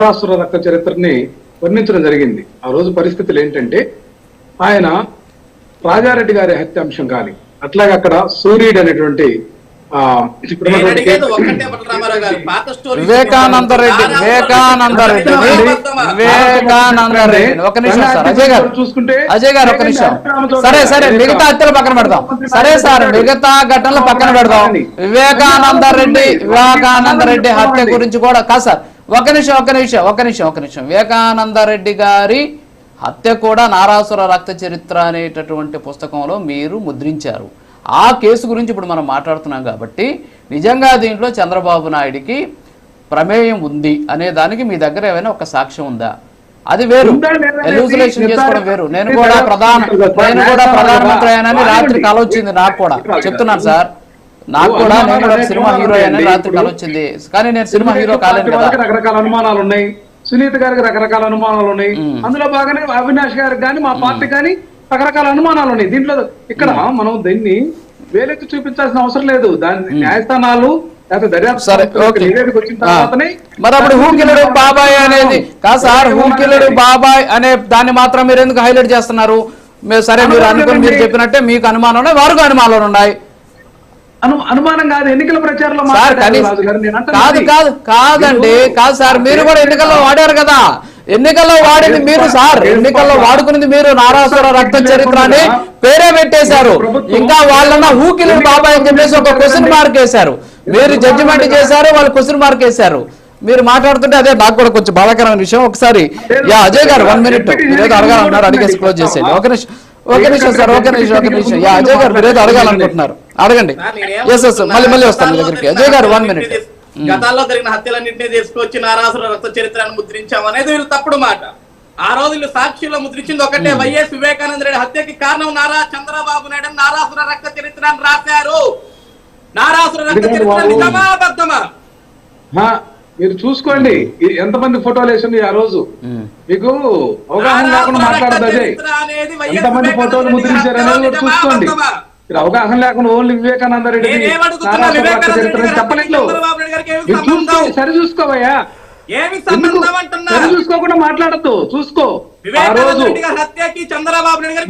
నారాసుర రక్త చరిత్రని వర్ణించడం జరిగింది. ఆ రోజు పరిస్థితులు ఏంటంటే, ఆయన రాజారెడ్డి గారి హత్యాంశం కానీ, అట్లాగే అక్కడ సూర్యుడు అనేటువంటి వివేకానంద రెడ్డి ఒక నిమిషం సార్, అజయ్ గారు ఒక నిమిషం. సరే మిగతా హత్యలు పక్కన పెడదాం. సరే సార్, మిగతా ఘటనలు పక్కన పెడదాం. వివేకానంద రెడ్డి హత్య గురించి కూడా కాదు సార్, ఒక నిమిషం. వివేకానంద రెడ్డి గారి హత్య కూడా నారాసుర రక్త చరిత్ర అనేటటువంటి పుస్తకంలో మీరు ముద్రించారు. ఆ కేసు గురించి ఇప్పుడు మనం మాట్లాడుతున్నాం కాబట్టి, నిజంగా దీంట్లో చంద్రబాబు నాయుడికి ప్రమేయం ఉంది అనే దానికి మీ దగ్గర ఏమైనా ఒక సాక్ష్యం ఉందా? అది వేరు, ఎల్యూజిలేషన్ చేసుకోవడం వేరు. నేను కూడా ప్రధానమంత్రి అయ్యానని రాత్రి కల వచ్చింది. నాకు కూడా చెప్తున్నాను సార్, నేను కూడా సినిమా హీరో అని రాత్రి కల వచ్చింది, కానీ నేను సినిమా హీరో కాలేను కదా. రకరకాల అనుమానాలు ఉన్నాయి, సునీత గారికి రకరకాల అనుమానాలు ఉన్నాయి, అందులో బాగానే అవినాష్ గారికి కానీ మా పార్టీ కానీ రకరకాల అనుమానాలు ఉన్నాయి. దీంట్లో ఇక్కడ మనం దీన్ని వేలెత్తి చూపించాల్సిన అవసరం లేదు. దాని న్యాయస్థానాలు మరి అప్పుడు హూకిలుడు బాబాయ్ అనేది కాదు సార్, హూకిలుడు బాబాయ్ అనే దాన్ని మాత్రం మీరు ఎందుకు హైలైట్ చేస్తున్నారు? సరే, మీరు అనుకుని మీరు చెప్పినట్టే మీకు అనుమానం ఉన్నాయి, వారికి అనుమానాలు ఉన్నాయి. అనుమానం కాదు, ఎన్నికల ప్రచారంలో కాదండి సార్, మీరు కూడా ఎన్నికల్లో వాడారు కదా. ఎన్నికల్లో వాడింది మీరు సార్, ఎన్నికల్లో వాడుకునేది మీరు. నారాసుర రక్త చరిత్ర అని పేరే పెట్టేశారు. ఇంకా వాళ్ళన్న హూకిలుడు బాబాయ్ అని చెప్పేసి ఒక క్వశ్చన్ మార్క్ వేశారు. మీరు జడ్జిమెంట్ చేశారు, వాళ్ళు క్వశ్చన్ మార్క్ వేశారు. మీరు మాట్లాడుతుంటే అదే నాకు కూడా కొంచెం బాధాకరమైన విషయం. ఒకసారి అజయ్ గారు 1 minute మీరేదో అడగాలన్నారు, అడిగేసి క్లోజ్ చేసేయండి. ఒక నిమిషం సార్, ఒక నిమిషం. అజయ్ గారు మీరేదో అడగాలనుకుంటున్నారు, అడగండి. మళ్ళీ వస్తాను మీ దగ్గరికి. అజయ్ గారు 1 minute. గతాల్లో జరిగిన హత్యలన్నింటినీ తీసుకొచ్చి నారాసుర రక్త చరిత్రను ముద్రించాం అనేది వీళ్ళు తప్పుడు మాట. ఆ రోజు వీళ్ళు సాక్షిలో ముద్రించింది ఒకటే, వైఎస్ వివేకానంద రెడ్డి హత్యకి కారణం చంద్రబాబు నాయుడు నారాసుర రక్త చరిత్ర అని రాశారు. నారాసుర రక్త చరిత్ర నిజమా అబద్ధమా? మీరు చూసుకోండి ఎంతమంది ఫోటోలు వేసింది ఆ రోజు. మీకు అవగాహన లేకుండా మాట్లాడదు అజయ్. ఎంతమంది ఫోటోలు ముద్రించారు అనేది కూడా చూసుకోండి. అవగాహన లేకుండా ఓన్లీ వివేకానంద రెడ్డి చెప్పలేదు. సరి చూసుకోవయ్యా, సరి చూసుకోకుండా మాట్లాడద్దు. చూసుకో, ఆ రోజు హత్యకి చంద్రబాబు నాయుడు గారు